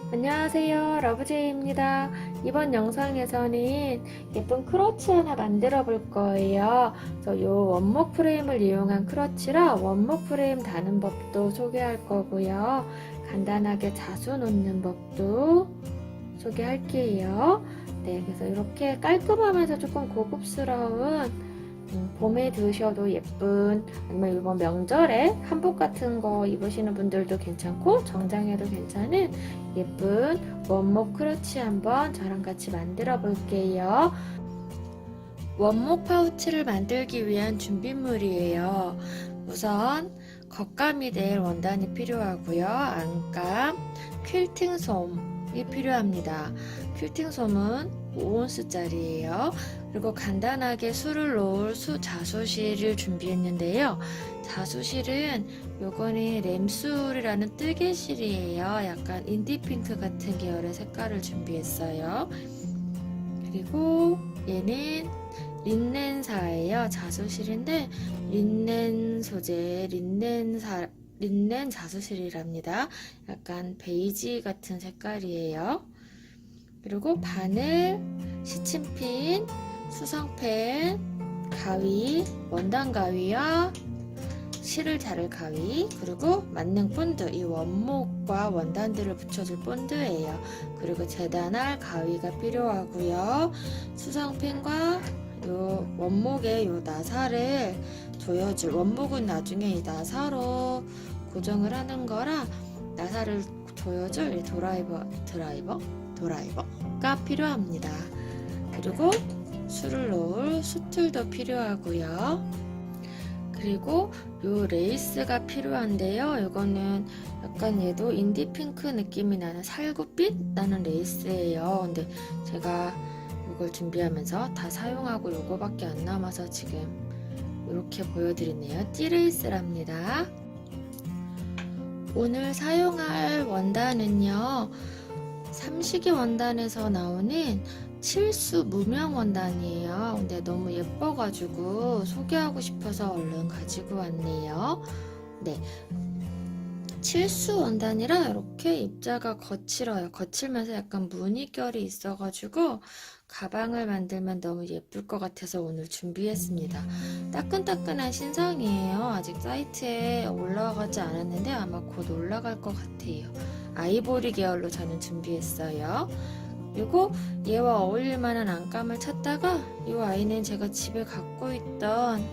안녕하세요, 러브제이입니다. 이번 영상에서는 예쁜 크러치 하나 만들어 볼 거예요. 그래서 요 원목 프레임을 이용한 크러치라 원목 프레임 다는 법도 소개할 거고요. 간단하게 자수 놓는 법도 소개할게요. 네, 그래서 이렇게 깔끔하면서 조금 고급스러운 봄에 드셔도 예쁜, 아니면 이번 명절에 한복 같은 거 입으시는 분들도 괜찮고 정장에도 괜찮은 예쁜 원목 크러치 한번 저랑 같이 만들어 볼게요. 원목 파우치를 만들기 위한 준비물이에요. 우선 겉감이 될 원단이 필요하고요. 안감, 퀼팅 솜이 필요합니다. 퀼팅 솜은 5온스짜리예요. 그리고 간단하게 술을 놓을 자수실을 준비했는데요. 자수실은 요거는 램술이라는 뜨개실이에요. 약간 인디핑크 같은 계열의 색깔을 준비했어요. 그리고 얘는 린넨사예요. 자수실인데 린넨 소재, 린넨 자수실이랍니다. 약간 베이지 같은 색깔이에요. 그리고 바늘, 시침핀, 수성펜, 가위, 원단 가위와 실을 자를 가위, 그리고 만능 본드, 이 원목과 원단들을 붙여줄 본드예요. 그리고 재단할 가위가 필요하고요. 수성펜과 요 원목의 요 나사를 조여줄, 원목은 나중에 이 나사로 고정을 하는 거라 나사를 조여줄 드라이버가 필요합니다. 그리고 술을 놓을 수틀도 필요하고요. 그리고 요 레이스가 필요한데요. 이거는 약간 얘도 인디핑크 느낌이 나는 살구빛 나는 레이스예요. 근데 제가 이걸 준비하면서 다 사용하고 요거밖에 안 남아서 지금 이렇게 보여드리네요. 띠레이스랍니다. 오늘 사용할 원단은요, 삼식이 원단에서 나오는 칠수 무명 원단이에요. 근데 너무 예뻐가지고 소개하고 싶어서 얼른 가지고 왔네요. 네, 칠수 원단이라 이렇게 입자가 거칠어요. 거칠면서 약간 무늬결이 있어가지고 가방을 만들면 너무 예쁠 것 같아서 오늘 준비했습니다. 따끈따끈한 신상이에요. 아직 사이트에 올라가지 않았는데 아마 곧 올라갈 것 같아요. 아이보리 계열로 저는 준비했어요. 그리고 얘와 어울릴 만한 안감을 찾다가 이 아이는 제가 집에 갖고 있던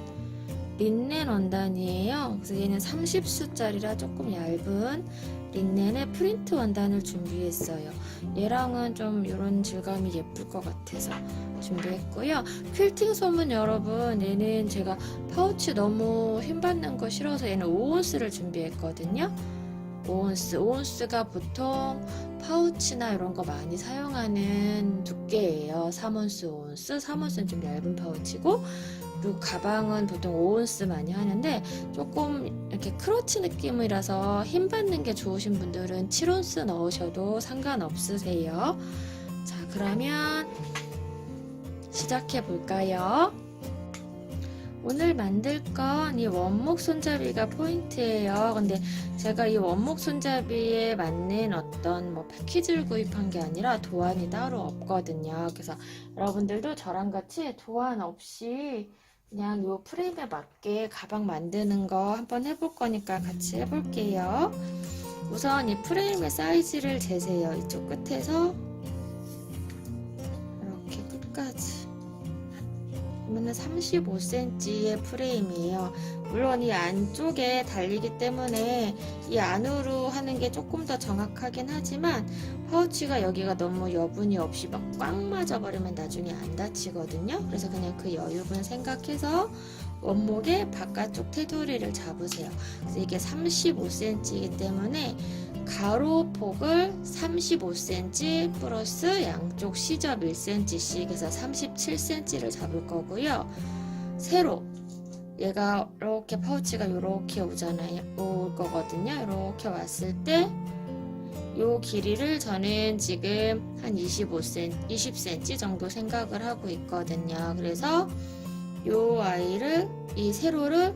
린넨 원단이에요. 그래서 얘는 30수짜리라 조금 얇은 린넨의 프린트 원단을 준비했어요. 얘랑은 좀 이런 질감이 예쁠 것 같아서 준비했고요. 퀼팅 솜은 여러분, 얘는 제가 파우치 너무 힘받는 거 싫어서 얘는 5온스를 준비했거든요. 5온스가 보통 파우치나 이런 거 많이 사용하는 두께예요. 3온스, 5온스. 3온스는 좀 얇은 파우치고, 그리고 가방은 보통 5온스 많이 하는데 조금 이렇게 크러치 느낌이라서 힘 받는 게 좋으신 분들은 7온스 넣으셔도 상관없으세요. 자, 그러면 시작해 볼까요? 오늘 만들 건 이 원목 손잡이가 포인트예요. 근데 제가 이 원목 손잡이에 맞는 어떤 뭐 패키지를 구입한 게 아니라 도안이 따로 없거든요. 그래서 여러분들도 저랑 같이 도안 없이 그냥 이 프레임에 맞게 가방 만드는 거 한번 해볼 거니까 같이 해볼게요. 우선 이 프레임의 사이즈를 재세요. 이쪽 끝에서 이렇게 끝까지. 그러면 35cm의 프레임이에요. 물론 이 안쪽에 달리기 때문에 이 안으로 하는 게 조금 더 정확하긴 하지만 파우치가 여기가 너무 여분이 없이 막 꽉 맞아버리면 나중에 안 다치거든요. 그래서 그냥 그 여유분 생각해서 원목의 바깥쪽 테두리를 잡으세요. 그래서 이게 35cm이기 때문에 가로폭을 35cm 플러스 양쪽 시접 1cm씩 해서 37cm를 잡을 거고요. 세로 얘가 이렇게 파우치가 이렇게 오잖아요. 올 거거든요. 이렇게 왔을 때 요 길이를 저는 지금 한 20cm 정도 생각을 하고 있거든요. 그래서 요 아이를 이 세로를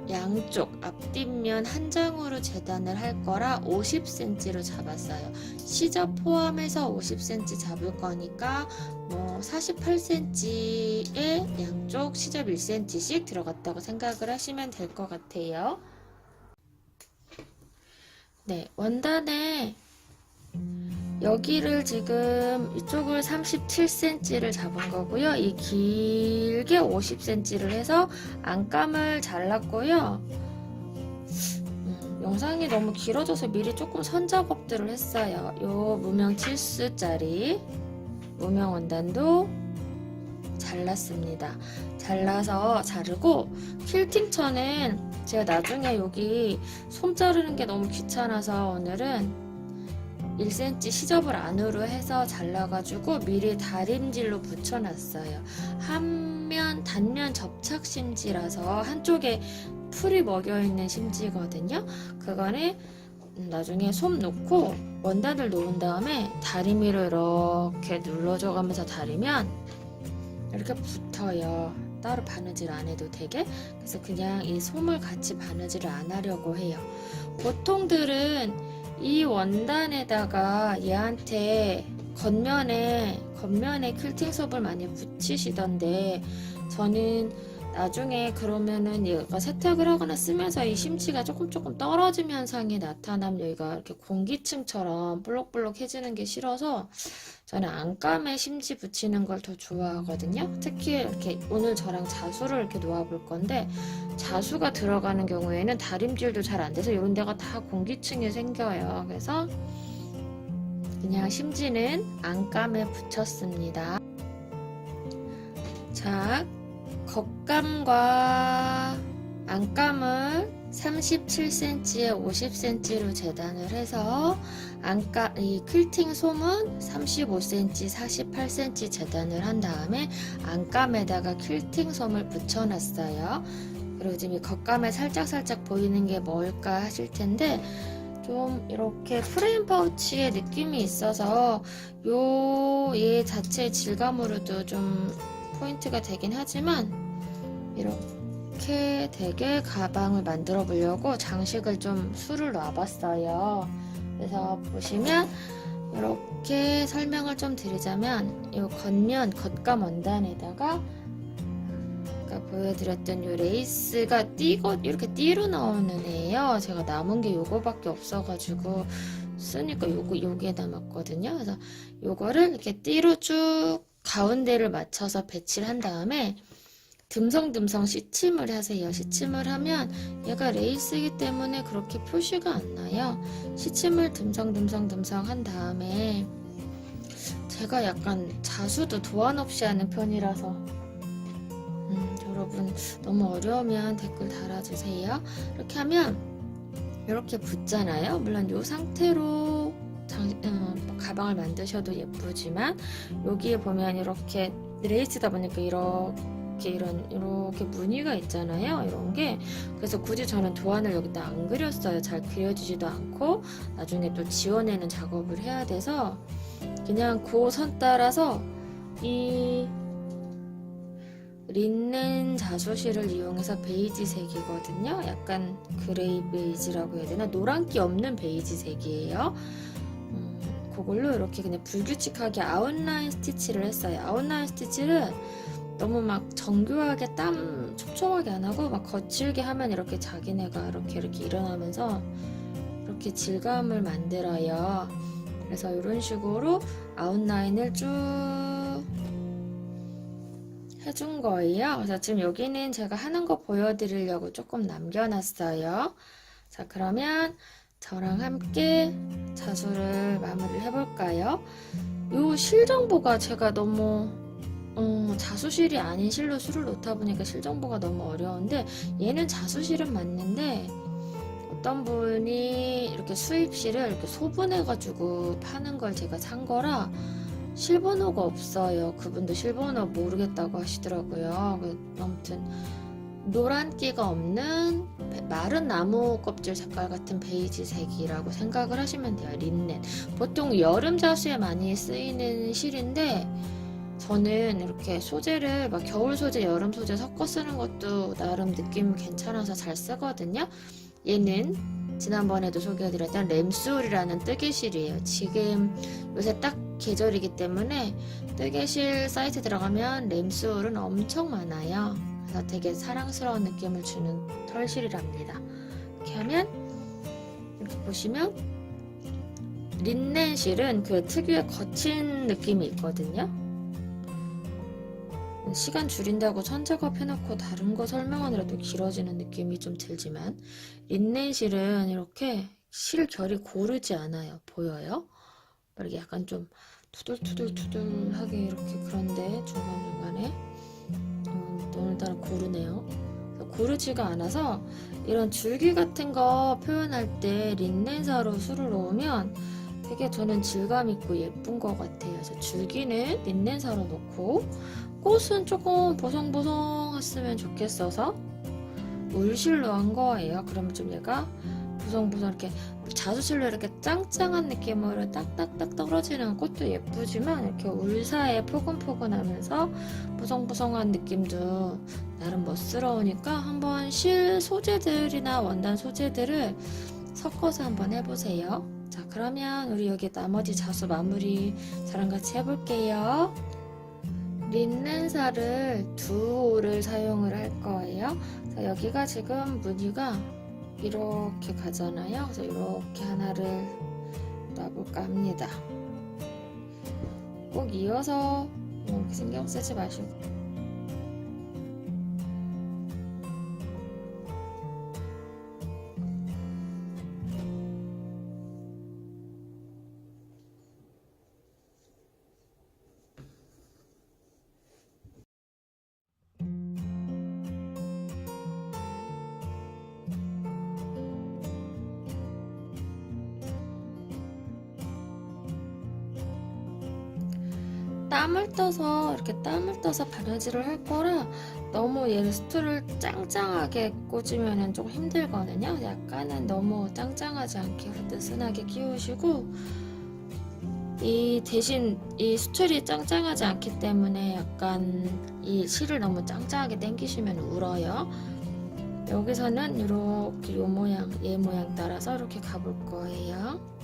양쪽 앞뒷면 한 장으로 재단을 할 거라 50cm로 잡았어요. 시접 포함해서 50cm 잡을 거니까 뭐 48cm에 양쪽 시접 1cm씩 들어갔다고 생각을 하시면 될 것 같아요. 네, 원단에 여기를 지금 이쪽을 37cm를 잡은 거고요. 이 길게 50cm를 해서 안감을 잘랐고요. 영상이 너무 길어져서 미리 조금 선 작업들을 했어요. 요 무명 7수짜리 무명 원단도 잘랐습니다. 잘라서 자르고 퀼팅처는 제가 나중에 여기 솜 자르는 게 너무 귀찮아서 오늘은 1cm 시접을 안으로 해서 잘라가지고 미리 다림질로 붙여놨어요. 단면 접착 심지라서 한쪽에 풀이 먹여있는 심지거든요. 그거는 나중에 솜 놓고 원단을 놓은 다음에 다리미로 이렇게 눌러줘 가면서 다리면 이렇게 붙어요. 따로 바느질 안 해도 되게. 그래서 그냥 이 솜을 같이 바느질을 안 하려고 해요. 보통들은 이 원단에다가 얘한테 겉면에 퀼팅 솜을 많이 붙이시던데 저는 나중에 그러면은 얘가 세탁을 하거나 쓰면서 이 심지가 조금 떨어진 현상이 나타나면 여기가 이렇게 공기층처럼 볼록볼록해지는 게 싫어서 저는 안감에 심지 붙이는 걸 더 좋아하거든요. 특히 이렇게 오늘 저랑 자수를 이렇게 놓아볼 건데 자수가 들어가는 경우에는 다림질도 잘 안 돼서 이런 데가 다 공기층이 생겨요. 그래서 그냥 심지는 안감에 붙였습니다. 자, 겉감과 안감을 37cm에 50cm로 재단을 해서 이 퀼팅 솜은 35cm, 48cm 재단을 한 다음에 안감에다가 퀼팅 솜을 붙여놨어요. 그리고 지금 이 겉감에 살짝 보이는 게 뭘까 하실 텐데 좀 이렇게 프레임 파우치의 느낌이 있어서 얘 자체의 질감으로도 좀 포인트가 되긴 하지만 이렇게 되게 가방을 만들어 보려고 장식을 좀 수를 놔봤어요. 그래서 보시면 이렇게 설명을 좀 드리자면 이 겉감 원단에다가 아까 보여드렸던 이 레이스가 이렇게 띠로 나오는 애예요. 제가 남은 게 요거밖에 없어가지고 쓰니까 요게 남았거든요. 그래서 요거를 이렇게 띠로 쭉 가운데를 맞춰서 배치를 한 다음에 듬성듬성 시침을 하세요. 시침을 하면 얘가 레이스이기 때문에 그렇게 표시가 안 나요. 시침을 듬성 한 다음에 제가 약간 자수도 도안 없이 하는 편이라서 여러분 너무 어려우면 댓글 달아주세요. 이렇게 하면 이렇게 붙잖아요. 물론 이 상태로 가방을 만드셔도 예쁘지만 여기에 보면 이렇게 레이스다 보니까 이렇게 무늬가 있잖아요. 이런 게 그래서 굳이 저는 도안을 여기다 안 그렸어요. 잘 그려지지도 않고 나중에 또 지워내는 작업을 해야 돼서 그냥 그 선 따라서 이 린넨 자수실을 이용해서 베이지색이거든요. 약간 그레이 베이지라고 해야 되나? 노란기 없는 베이지색이에요. 그걸로 이렇게 그냥 불규칙하게 아웃라인 스티치를 했어요. 아웃라인 스티치를 너무 막 정교하게 촘촘하게 안 하고 막 거칠게 하면 이렇게 자기네가 이렇게 일어나면서 이렇게 질감을 만들어요. 그래서 이런 식으로 아웃라인을 쭉 해준 거예요. 그래서 지금 여기는 제가 하는 거 보여드리려고 조금 남겨놨어요. 자, 그러면 저랑 함께 자수를 마무리를 해볼까요? 요 실 정보가 제가 너무 자수실이 아닌 실로 수를 놓다 보니까 실 정보가 너무 어려운데 얘는 자수실은 맞는데 어떤 분이 이렇게 수입실을 이렇게 소분해가지고 파는 걸 제가 산 거라 실번호가 없어요. 그분도 실번호 모르겠다고 하시더라고요. 아무튼 노란기가 없는 마른 나무 껍질 색깔 같은 베이지색이라고 생각을 하시면 돼요. 린넨. 보통 여름 자수에 많이 쓰이는 실인데 저는 이렇게 소재를 막 겨울 소재, 여름 소재 섞어 쓰는 것도 나름 느낌 괜찮아서 잘 쓰거든요. 얘는 지난번에도 소개해드렸던 램솔이라는 뜨개실이에요. 지금 요새 딱 계절이기 때문에 뜨개실 사이트 들어가면 램솔은 엄청 많아요. 그래서 되게 사랑스러운 느낌을 주는 털실이랍니다. 이렇게 하면 이렇게 보시면 린넨실은 그 특유의 거친 느낌이 있거든요. 시간 줄인다고 천작업 해놓고 다른 거 설명하느라도 길어지는 느낌이 좀 들지만 린넨실은 이렇게 실 결이 고르지 않아요. 보여요? 이렇게 약간 좀 투들투들투들하게 이렇게 그런데 중간중간에 오늘따라 고르네요. 고르지가 않아서 이런 줄기 같은 거 표현할 때 린넨사로 술을 넣으면 되게 저는 질감 있고 예쁜 것 같아요. 그래서 줄기는 린넨사로 넣고 꽃은 조금 보송보송했으면 좋겠어서 울실로 한 거예요. 그러면 좀 얘가 보송보송 이렇게 자수실로 이렇게 짱짱한 느낌으로 딱딱딱 떨어지는 꽃도 예쁘지만 이렇게 울 사이에 포근포근하면서 보송보송한 느낌도 나름 멋스러우니까 한번 실 소재들이나 원단 소재들을 섞어서 한번 해보세요. 자, 그러면 우리 여기 나머지 자수 마무리 저랑 같이 해볼게요. 린넨사를 두 올을 사용을 할 거예요. 자, 여기가 지금 무늬가 이렇게 가잖아요. 그래서 이렇게 하나를 놔볼까 합니다. 꼭 이어서 이렇게 신경 쓰지 마시고. 땀을 떠서 바느질을 할 거라 너무 얘를 스툴을 짱짱하게 꽂으면 조금 힘들거든요. 약간은 너무 짱짱하지 않게 느슨하게 끼우시고 이 대신 이 수틀이 짱짱하지 않기 때문에 약간 이 실을 너무 짱짱하게 당기시면 울어요. 여기서는 이렇게 요 모양, 얘 모양 따라서 이렇게 가볼 거예요.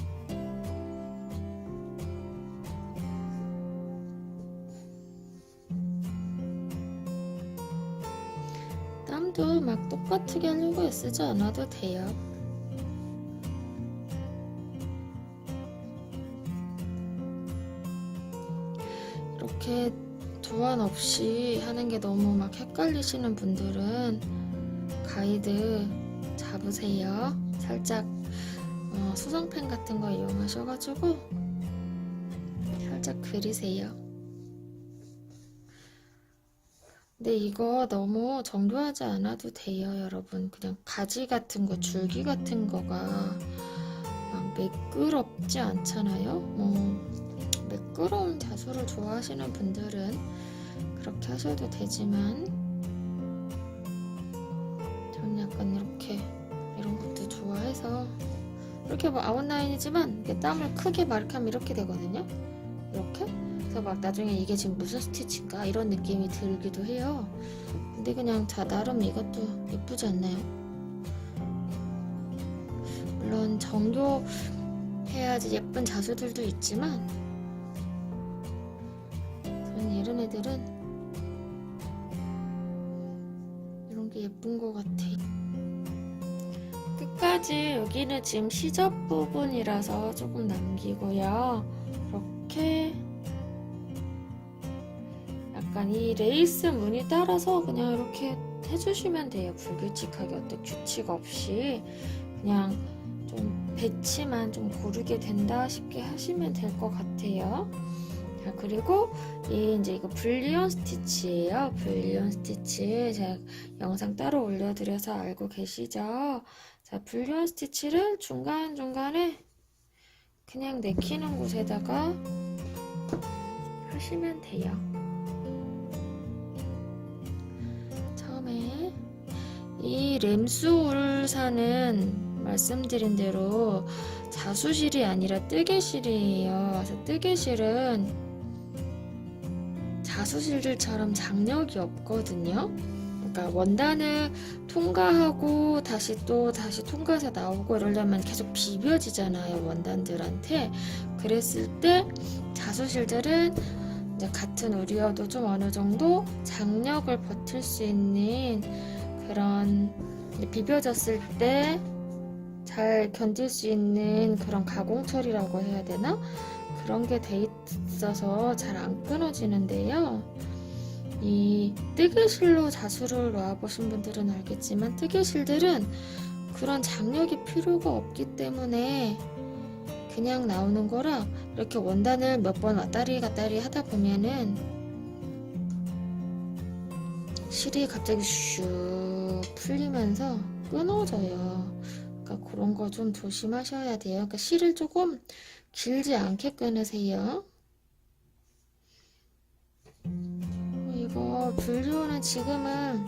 땀도 막 똑같게 하려고 애쓰지 않아도 돼요. 이렇게 도안 없이 하는 게 너무 막 헷갈리시는 분들은 가이드 잡으세요. 살짝 수성펜 같은 거 이용하셔가지고 살짝 그리세요. 근데 이거 너무 정교하지 않아도 돼요, 여러분. 그냥 가지 같은 거, 줄기 같은 거가 막 매끄럽지 않잖아요. 매끄러운 자수를 좋아하시는 분들은 그렇게 하셔도 되지만 저는 약간 이렇게 이런 것도 좋아해서 이렇게 뭐 아웃라인이지만 이렇게 땀을 크게 막 이렇게 하면 이렇게 되거든요. 이렇게. 그래서 막 나중에 이게 지금 무슨 스티치인가 이런 느낌이 들기도 해요. 근데 그냥 나름 이것도 예쁘지 않나요? 물론 정교해야지 예쁜 자수들도 있지만 저는 이런 애들은 이런 게 예쁜 것 같아. 끝까지 여기는 지금 시접 부분이라서 조금 남기고요. 이렇게 약간 이 레이스 무늬 따라서 그냥 이렇게 해주시면 돼요. 불규칙하게 어떤 규칙 없이 그냥 좀 배치만 좀 고르게 된다 싶게 하시면 될 것 같아요. 자, 그리고 이제 이거 불리온 스티치예요. 불리온 스티치 제가 영상 따로 올려드려서 알고 계시죠? 자, 불리온 스티치를 중간중간에 그냥 내키는 곳에다가 하시면 돼요. 처음에 이 램수울사는 말씀드린 대로 자수실이 아니라 뜨개실이에요. 그래서 뜨개실은 자수실들처럼 장력이 없거든요. 그러니까 원단을 통과하고 다시 통과해서 나오고 이러려면 계속 비벼지잖아요, 원단들한테. 그랬을 때 자수실들은 이제 같은 울이어도 좀 어느 정도 장력을 버틸 수 있는 그런, 비벼졌을 때 잘 견딜 수 있는 그런 가공 처리라고 해야 되나? 그런 게 돼 있어서 잘 안 끊어지는데요. 이 뜨개실로 자수를 놔보신 분들은 알겠지만 뜨개실들은 그런 장력이 필요가 없기 때문에 그냥 나오는 거라, 이렇게 원단을 몇 번 왔다리 갔다리 하다 보면은 실이 갑자기 슉 풀리면서 끊어져요. 그러니까 그런 거 좀 조심하셔야 돼요. 그러니까 실을 조금 길지 않게 끊으세요. 이거 분류는 지금은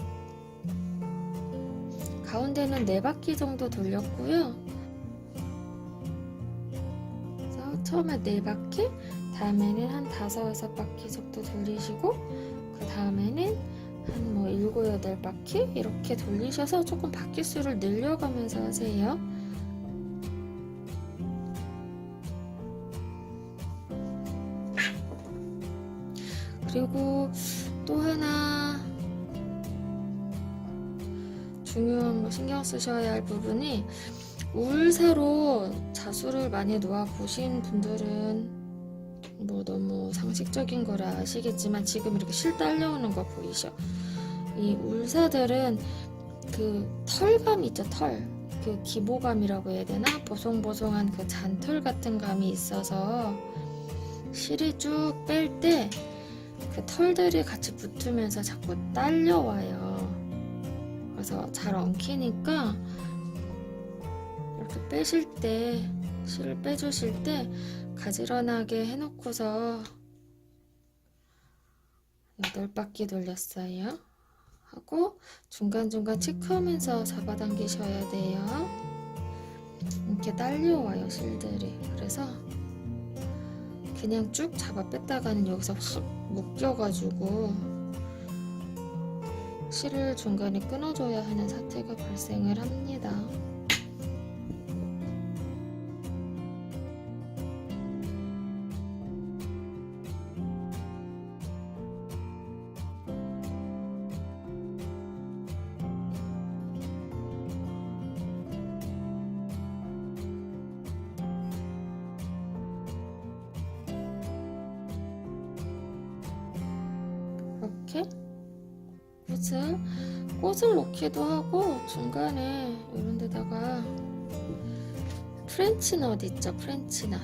가운데는 4바퀴 정도 돌렸고요. 그래서 처음에 4바퀴, 다음에는 한 5, 6바퀴 정도 돌리시고, 그 다음에는 한 7, 8바퀴 이렇게 돌리셔서 조금 바퀴 수를 늘려가면서 하세요. 그리고 또 하나 중요한 신경 쓰셔야 할 부분이, 울새로 자수를 많이 놓아 보신 분들은 너무 상식적인 거라 아시겠지만, 지금 이렇게 실 딸려오는 거 보이죠? 이 울새들은 그 털감 있죠, 털. 그 기보감이라고 해야 되나? 보송보송한 그 잔털 같은 감이 있어서 실이 쭉 뺄 때 그 털들이 같이 붙으면서 자꾸 딸려와요. 그래서 잘 엉키니까 이렇게 빼실 때, 실을 빼주실 때 가지런하게 해놓고서 8바퀴 돌렸어요 하고 중간중간 체크하면서 잡아당기셔야 돼요. 이렇게 딸려와요, 실들이. 그래서 그냥 쭉 잡아 뺐다가는 여기서 확 묶여가지고 실을 중간에 끊어줘야 하는 사태가 발생을 합니다. 이렇게 꽃을 넣기도 하고, 중간에 이런 데다가 프렌치넛 있죠, 프렌치넛.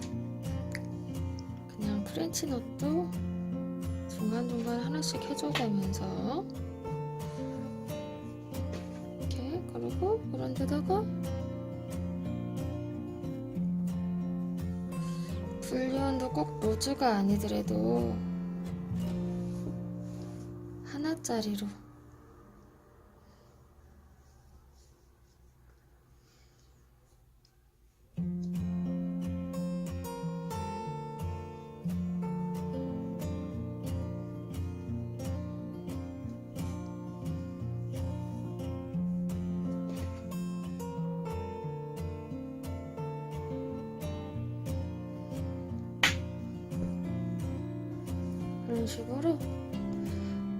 그냥 프렌치넛도 중간중간 하나씩 해줘가면서 이렇게. 그리고 이런 데다가 불리온도 꼭 로즈가 아니더라도 하나짜리로 이런 식으로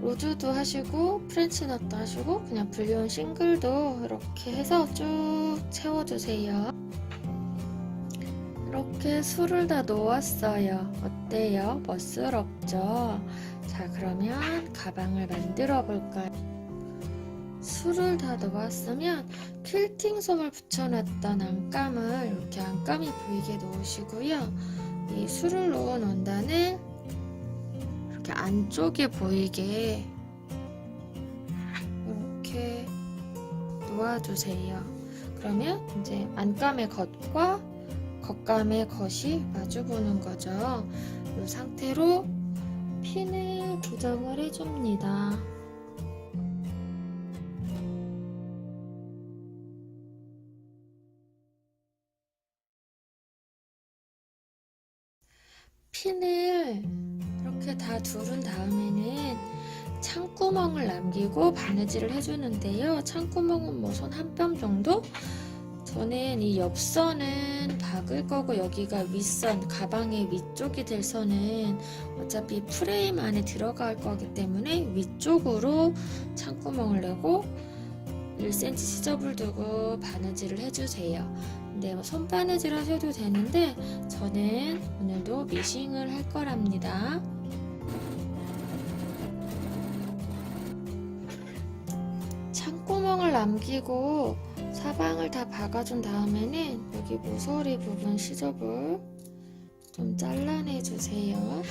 로즈도 하시고 프렌치넛도 하시고 그냥 불리온 싱글도 이렇게 해서 쭉 채워주세요. 이렇게 술을 다 놓았어요. 어때요? 멋스럽죠? 자, 그러면 가방을 만들어 볼까요? 술을 다 넣었으면 퀼팅솜을 붙여놨던 안감을 이렇게 안감이 보이게 놓으시고요. 이 술을 놓은 원단을 이렇게 안쪽에 보이게 이렇게 놓아주세요. 그러면 이제 안감의 겉과 겉감의 겉이 마주보는 거죠. 이 상태로 핀을 고정을 해줍니다. 핀을 이렇게 다 두른 다음에는 창구멍을 남기고 바느질을 해주는데요. 창구멍은 뭐 손 한 뼘 정도? 저는 이 옆선은 박을 거고 여기가 윗선, 가방의 위쪽이 될 선은 어차피 프레임 안에 들어갈 거기 때문에 위쪽으로 창구멍을 내고 1cm 시접을 두고 바느질을 해주세요. 근데 뭐 손바느질 하셔도 되는데 저는 오늘도 미싱을 할 거랍니다. 창구멍을 남기고 사방을 다 박아준 다음에는 여기 모서리 부분 시접을 좀 잘라내 주세요.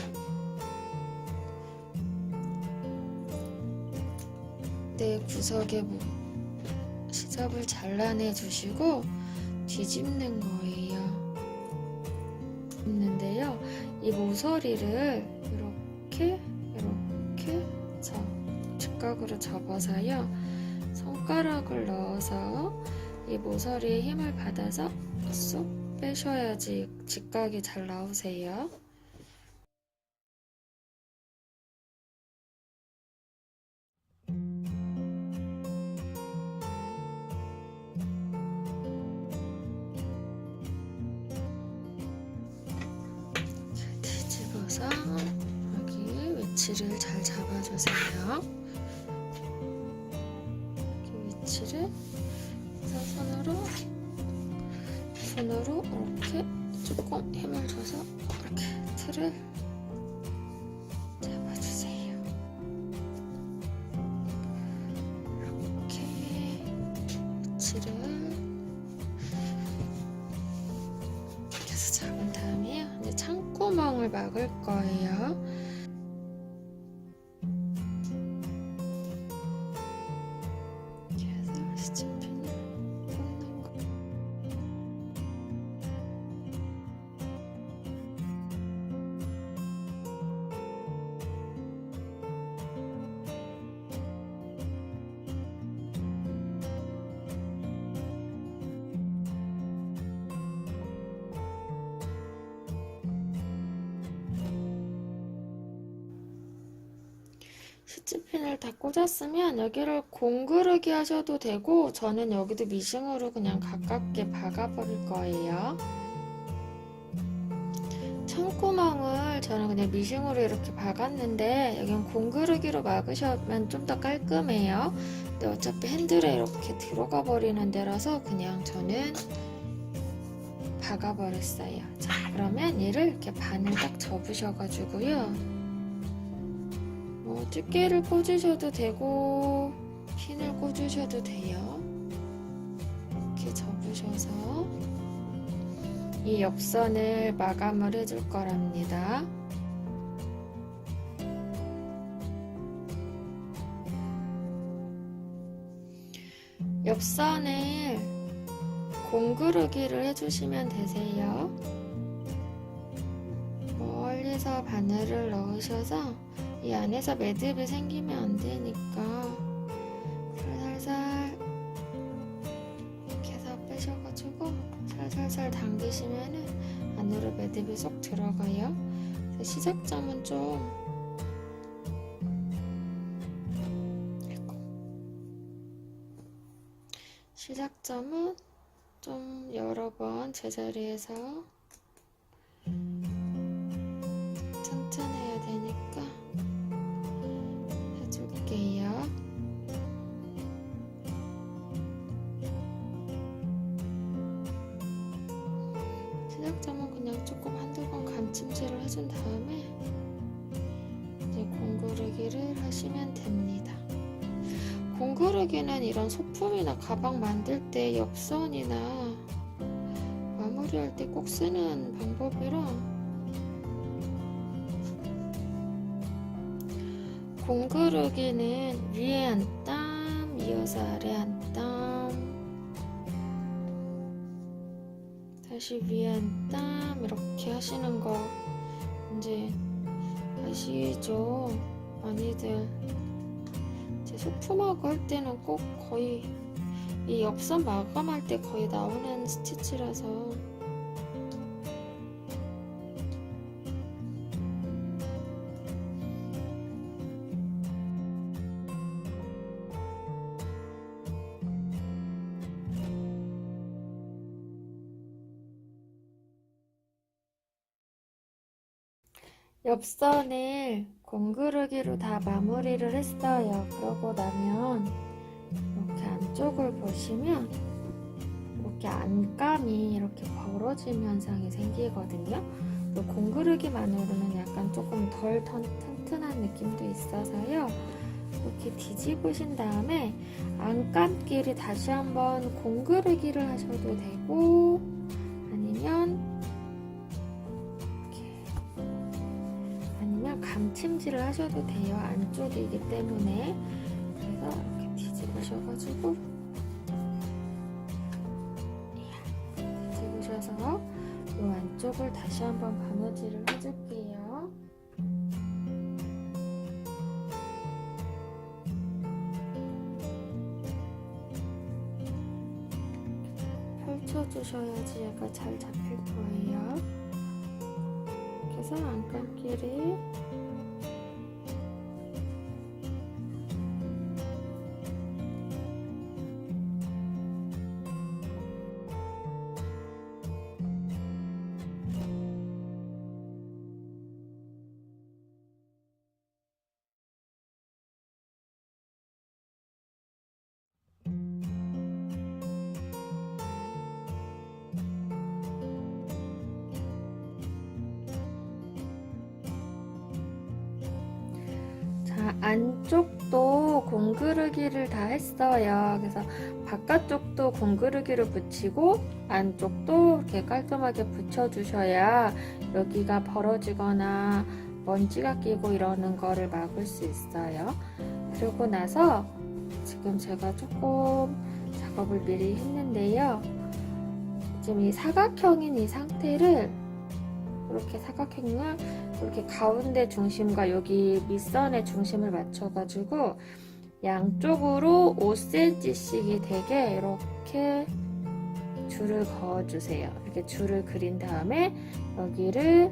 네, 구석에 시접을 잘라내 주시고 뒤집는 거예요. 있는데요, 이 모서리를 이렇게 직각으로 접어서요, 손가락을 넣어서 이 모서리에 힘을 받아서 쏙 빼셔야지 직각이 잘 나오세요. 뒤집어서 여기 위치를 잘 잡아주세요. 여기 위치를 손으로 이렇게 조금 힘을 줘서 이렇게 틀을 잡아주세요. 이렇게 위치를 이렇게 해서 잡은 다음에요, 이제 창구멍을 막을 거예요. 스티핀을 다 꽂았으면 여기를 공그르기 하셔도 되고 저는 여기도 미싱으로 그냥 가깝게 박아버릴 거예요. 창구멍을 저는 그냥 미싱으로 이렇게 박았는데 여기는 공그르기로 막으시면 좀 더 깔끔해요. 근데 어차피 핸들에 이렇게 들어가 버리는 데라서 그냥 저는 박아버렸어요. 자, 그러면 얘를 이렇게 반을 딱 접으셔가지고요, 집게를 꽂으셔도 되고 핀을 꽂으셔도 돼요. 이렇게 접으셔서 이 옆선을 마감을 해줄 거랍니다. 옆선을 공그르기를 해주시면 되세요. 멀리서 바늘을 넣으셔서 이 안에서 매듭이 생기면 안 되니까 살살 이렇게 해서 빼셔가지고 살살살 당기시면은 안으로 매듭이 쏙 들어가요. 그래서 시작점은 좀 여러 번 제자리에서 천천히 해야 되니까 해줄게요. 시작점은 그냥 조금 한두 번 감침질을 해준 다음에 이제 공구르기를 하시면 됩니다. 공구르기는 이런 소품이나 가방 만들 때 옆선이나 마무리할 때 꼭 쓰는 방법이라, 공구르기는 위에 한 땀, 이어서 아래 한 땀, 다시 위에 한 땀 이렇게 하시는 거 이제 아시죠? 많이들 제 소품하고 할 때는 꼭 거의 이 옆선 마감할 때 거의 나오는 스티치라서 옆선을 공구르기로 다 마무리를 했어요. 그러고 나면 이렇게 안쪽을 보시면 이렇게 안감이 이렇게 벌어진 현상이 생기거든요. 공구르기만으로는 약간 조금 덜 튼튼한 느낌도 있어서요. 이렇게 뒤집으신 다음에 안감끼리 다시 한번 공구르기를 하셔도 되고, 아니면 감침질을 하셔도 돼요. 안쪽이기 때문에. 그래서 이렇게 뒤집으셔가지고 뒤집으셔서 이 안쪽을 다시 한번 바느질을 해줄게요. 펼쳐주셔야지 얘가 잘 잡힐 거예요. 그래서 안감끼리 안쪽도 공구르기를 다 했어요. 그래서 바깥쪽도 공구르기를 붙이고 안쪽도 이렇게 깔끔하게 붙여주셔야 여기가 벌어지거나 먼지가 끼고 이러는 거를 막을 수 있어요. 그러고 나서 지금 제가 조금 작업을 미리 했는데요. 지금 이 사각형인 이 상태를 이렇게 사각형을 이렇게 가운데 중심과 여기 밑선의 중심을 맞춰가지고 양쪽으로 5cm씩이 되게 이렇게 줄을 그어주세요. 이렇게 줄을 그린 다음에 여기를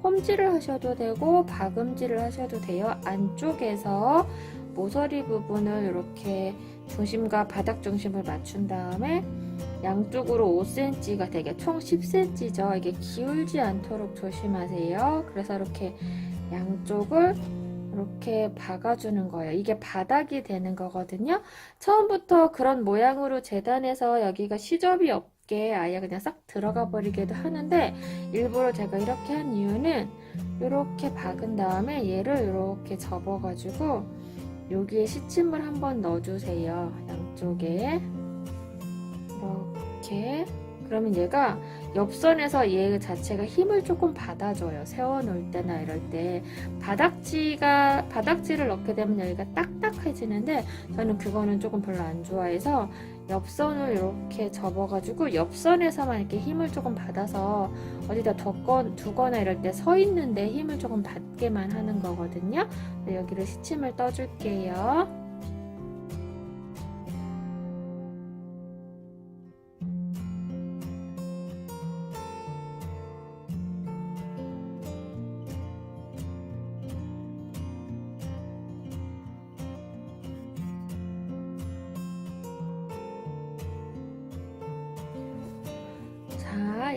홈질을 하셔도 되고 박음질을 하셔도 돼요. 안쪽에서 모서리 부분을 이렇게 중심과 바닥 중심을 맞춘 다음에 양쪽으로 5cm가 되게 총 10cm죠. 이게 기울지 않도록 조심하세요. 그래서 이렇게 양쪽을 이렇게 박아주는 거예요. 이게 바닥이 되는 거거든요. 처음부터 그런 모양으로 재단해서 여기가 시접이 없게 아예 그냥 싹 들어가 버리기도 하는데, 일부러 제가 이렇게 한 이유는 이렇게 박은 다음에 얘를 이렇게 접어가지고 여기에 시침을 한번 넣어주세요. 양쪽에 이렇게. 그러면 얘가 옆선에서 얘 자체가 힘을 조금 받아줘요. 세워놓을 때나 이럴 때 바닥지를 넣게 되면 여기가 딱딱해지는데, 저는 그거는 조금 별로 안 좋아해서 옆선을 이렇게 접어가지고 옆선에서만 이렇게 힘을 조금 받아서 어디다 두거나 이럴 때 서 있는데 힘을 조금 받게만 하는 거거든요. 여기를 시침을 떠줄게요.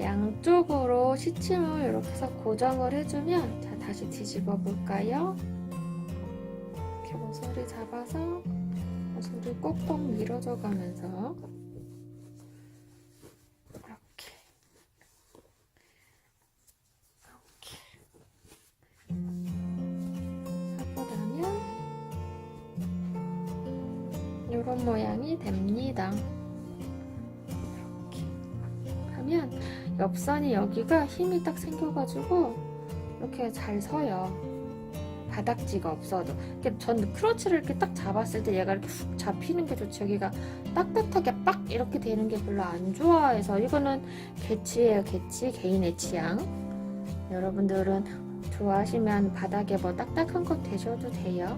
양쪽으로 시침을 이렇게 해서 고정을 해주면, 자, 다시 뒤집어 볼까요? 이렇게 모서리 잡아서 모서리 꼭꼭 밀어줘 가면서 이렇게 하고 나면 이런 모양이 됩니다. 하면 옆선이 여기가 힘이 딱 생겨가지고 이렇게 잘 서요. 바닥지가 없어도. 전 크러치를 이렇게 딱 잡았을 때 얘가 이렇게 훅 잡히는 게 좋지, 여기가 딱딱하게 빡 이렇게 되는 게 별로 안 좋아해서. 이거는 개취예요. 개취. 개인의 취향. 여러분들은 좋아하시면 바닥에 뭐 딱딱한 거 대셔도 돼요.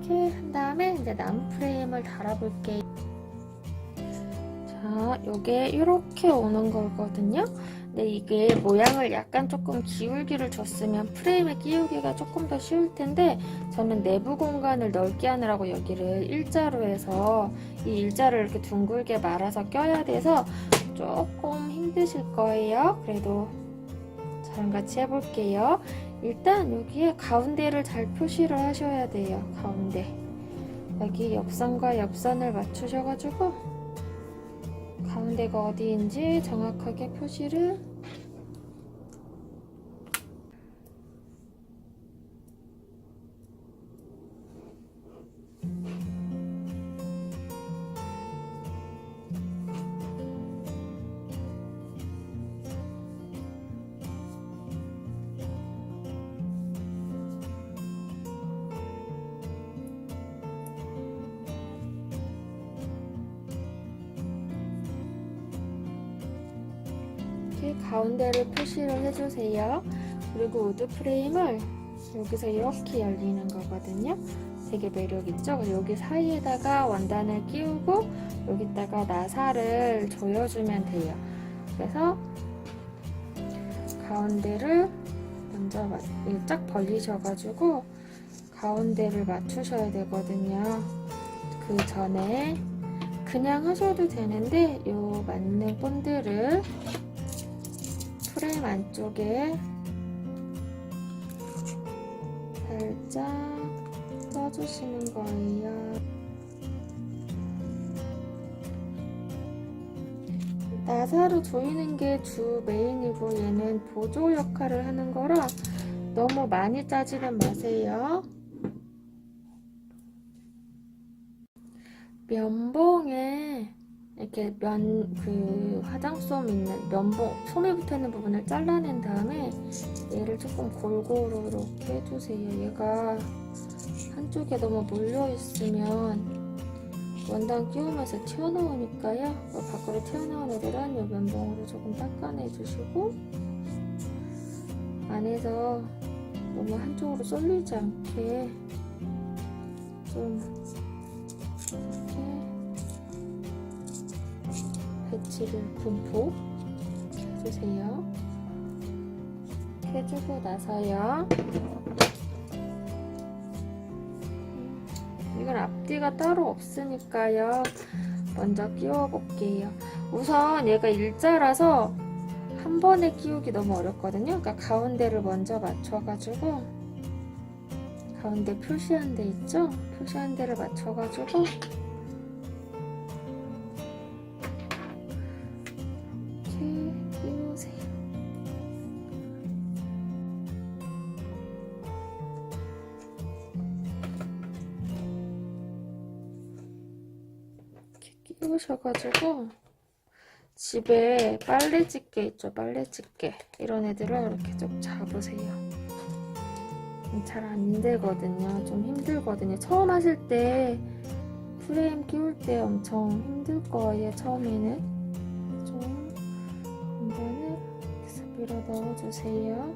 이렇게 한 다음에 이제 나무 프레임을 달아볼게요. 자, 요게 이렇게 오는 거거든요. 근데 이게 모양을 약간 조금 기울기를 줬으면 프레임에 끼우기가 조금 더 쉬울 텐데, 저는 내부 공간을 넓게 하느라고 여기를 일자로 해서 이 일자를 이렇게 둥글게 말아서 껴야 돼서 조금 힘드실 거예요. 그래도 잘 저랑 같이 해볼게요. 일단 여기에 가운데를 잘 표시를 하셔야 돼요. 가운데 여기 옆선과 옆선을 맞추셔가지고 가운데가 어디인지 정확하게 표시를 가운데를 표시를 해주세요. 그리고 우드 프레임을 여기서 이렇게 열리는 거거든요. 되게 매력있죠? 여기 사이에다가 원단을 끼우고 여기다가 나사를 조여주면 돼요. 그래서 가운데를 먼저 쫙 벌리셔가지고 가운데를 맞추셔야 되거든요. 그 전에 그냥 하셔도 되는데 요 맞는 본드를 프레임 안쪽에 살짝 써주시는 거예요. 나사로 조이는 게 주 메인이고 얘는 보조 역할을 하는 거라 너무 많이 짜지는 마세요. 면봉에 이렇게 화장솜 있는 면봉, 솜이 붙어있는 부분을 잘라낸 다음에 얘를 조금 골고루 이렇게 해주세요. 얘가 한쪽에 너무 몰려있으면 원단 끼우면서 튀어나오니까요. 밖으로 튀어나온 애들은 이 면봉으로 조금 닦아내주시고 안에서 너무 한쪽으로 쏠리지 않게 좀 이렇게 배치를 분포 해주세요. 해주고 나서요. 이건 앞뒤가 따로 없으니까요. 먼저 끼워 볼게요. 우선 얘가 일자라서 한 번에 끼우기 너무 어렵거든요. 그러니까 가운데를 먼저 맞춰가지고 가운데 표시한 데 있죠? 표시한 데를 맞춰가지고 끼우셔가지고 집에 빨래 집게 있죠? 빨래 집게 이런 애들을 이렇게 좀 잡으세요. 잘 안 되거든요. 좀 힘들거든요. 처음 하실 때 프레임 끼울 때 엄청 힘들 거예요. 처음에는 좀 원단을 이렇게 밀어 넣어주세요.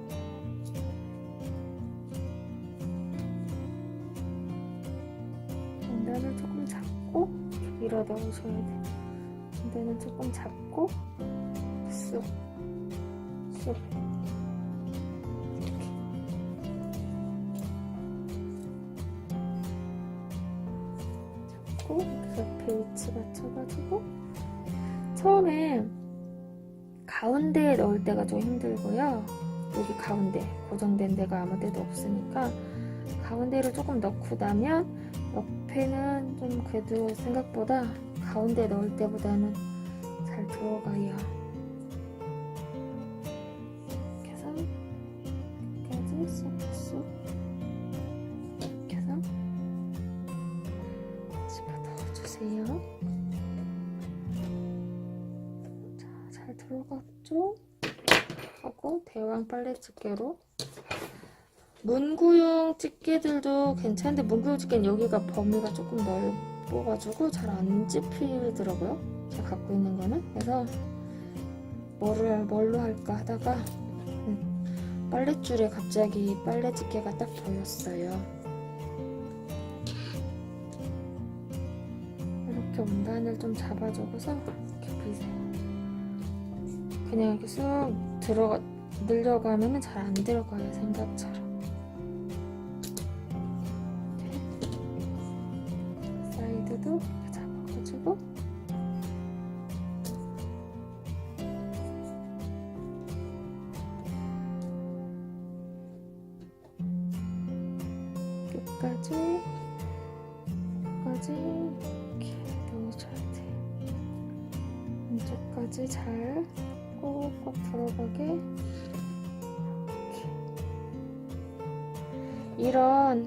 원단을 조금 잡고 밀어 넣으셔야 돼요. 원단을 조금 잡고 쑥 쑥 잡고 이렇게 옆에 위치 맞춰가지고 처음에 가운데에 넣을 때가 좀 힘들고요. 여기 가운데 고정된 데가 아무 데도 없으니까 가운데를 조금 넣고 나면 옆에는 좀 그래도 생각보다 가운데 넣을 때보다는 잘 들어가요. 이렇게 해서 끝까지 쏙쏙 이렇게 해서 집어 넣어주세요. 자, 잘 들어갔죠? 하고 대왕 빨래 집게로 문구용 집게들도 괜찮은데 문구용 집게는 여기가 범위가 조금 넓어가지고 잘 안 집히더라고요. 제가 갖고 있는 거는. 그래서 뭘로 할까 하다가 빨랫줄에 갑자기 빨래 집게가 딱 보였어요. 이렇게 원단을 좀 잡아주고서 이렇게 비세요. 그냥 이렇게 쑥 늘려가면 잘 안 들어가요. 생각처럼. 사이드도 이렇게 잡아가지고 안까지 잘 꼭꼭 들어가게. 이런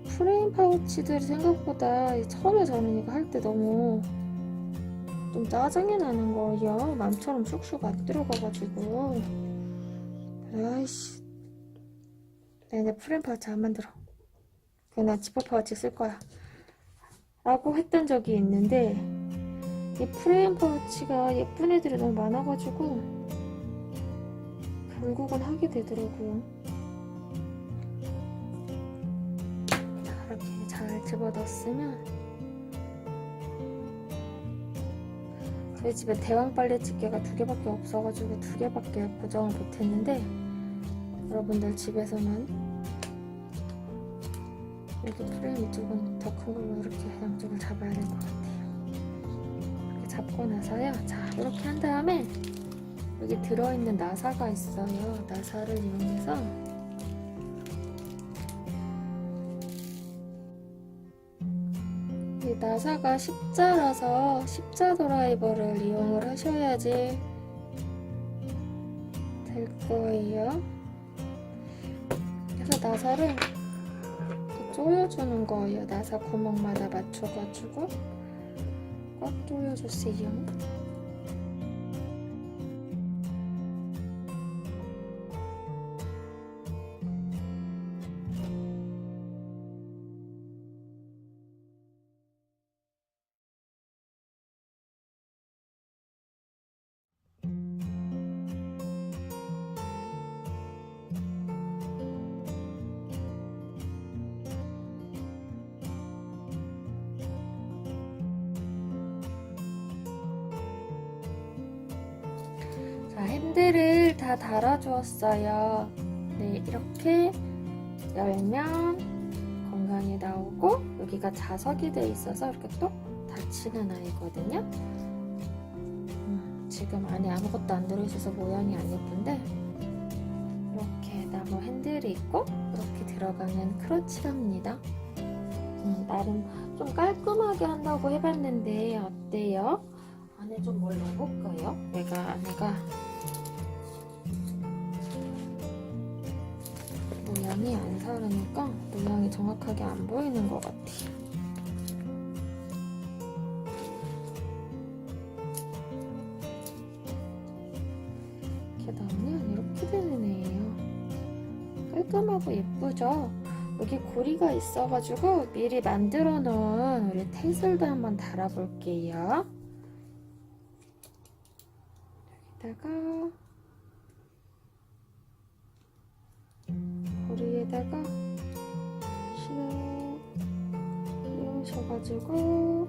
프레임 파우치들이 생각보다 처음에 저는 이거 할 때 너무 좀 짜증이 나는 거예요. 맘처럼 쑥쑥 안 들어가가지고. 아이씨, 나 이제 프레임 파우치 안 만들어. 그냥 지퍼 파우치 쓸 거야 라고 했던 적이 있는데, 이 프레임 파우치가 예쁜 애들이 너무 많아가지고 결국은 하게 되더라고요. 자, 이렇게 잘 집어넣었으면, 저희 집에 대왕 빨래집게가 2개밖에 없어가지고 2개밖에 고정을 못했는데, 여러분들 집에서는 여기 프레임 이쪽은 더 큰 걸로 이렇게 양쪽을 잡아야 될 것 같아요. 이렇게 잡고 나서요. 자, 이렇게 한 다음에 여기 들어있는 나사가 있어요. 나사를 이용해서 이 나사가 십자라서 십자 드라이버를 이용을 하셔야지 될 거예요. 그래서 나사를 이렇게 조여주는 거예요. 나사 구멍마다 맞춰가지고 꽉 조여주세요. 자, 핸들을 다 달아주었어요. 네, 이렇게 열면 건강히 나오고, 여기가 자석이 돼 있어서 이렇게 똑 닫히는 아이거든요. 지금 안에 아무것도 안 들어있어서 모양이 안 예쁜데, 이렇게 나무 핸들이 있고 이렇게 들어가는 크러치랍니다. 나름 좀 깔끔하게 한다고 해봤는데 어때요? 안에 좀 뭘 넣어볼까요? 안에가 모양이 안 사르니까 모양이 정확하게 안 보이는 것 같아요. 이렇게 넣으면 이렇게 되는 애예요. 깔끔하고 예쁘죠? 여기 고리가 있어가지고 미리 만들어 놓은 우리 태슬도 한번 달아볼게요. 여기다가 고리에다가 슉 끼우셔가지고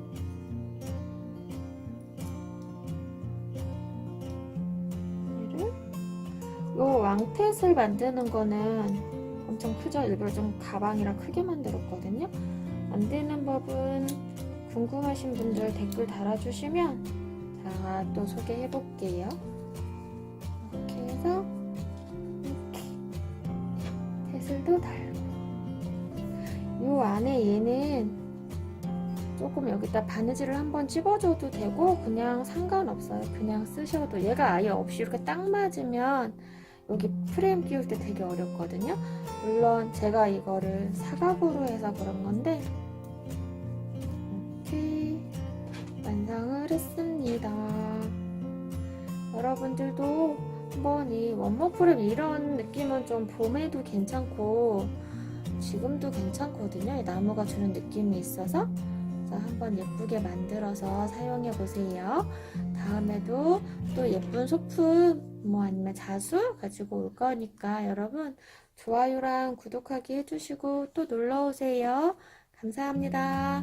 얘를, 요 왕텟을 만드는 거는 엄청 크죠? 일부러 좀 가방이랑 크게 만들었거든요. 만드는 법은 궁금하신 분들 댓글 달아주시면 자, 또 소개해 볼게요. 이렇게 해서 태슬도 달고, 요 안에 얘는 조금 여기다 바느질을 한번 찝어줘도 되고 그냥 상관없어요. 그냥 쓰셔도, 얘가 아예 없이 이렇게 딱 맞으면 여기 프레임 끼울 때 되게 어렵거든요. 물론 제가 이거를 사각으로 해서 그런 건데 이렇게 완성을 했습니다. 여러분들도 한번 이 원목 프레임 이런 느낌은 좀 봄에도 괜찮고 지금도 괜찮거든요. 이 나무가 주는 느낌이 있어서. 자, 한번 예쁘게 만들어서 사용해 보세요. 다음에도 또 예쁜 소품 뭐 아니면 자수 가지고 올 거니까 여러분 좋아요랑 구독하기 해주시고 또 놀러 오세요. 감사합니다.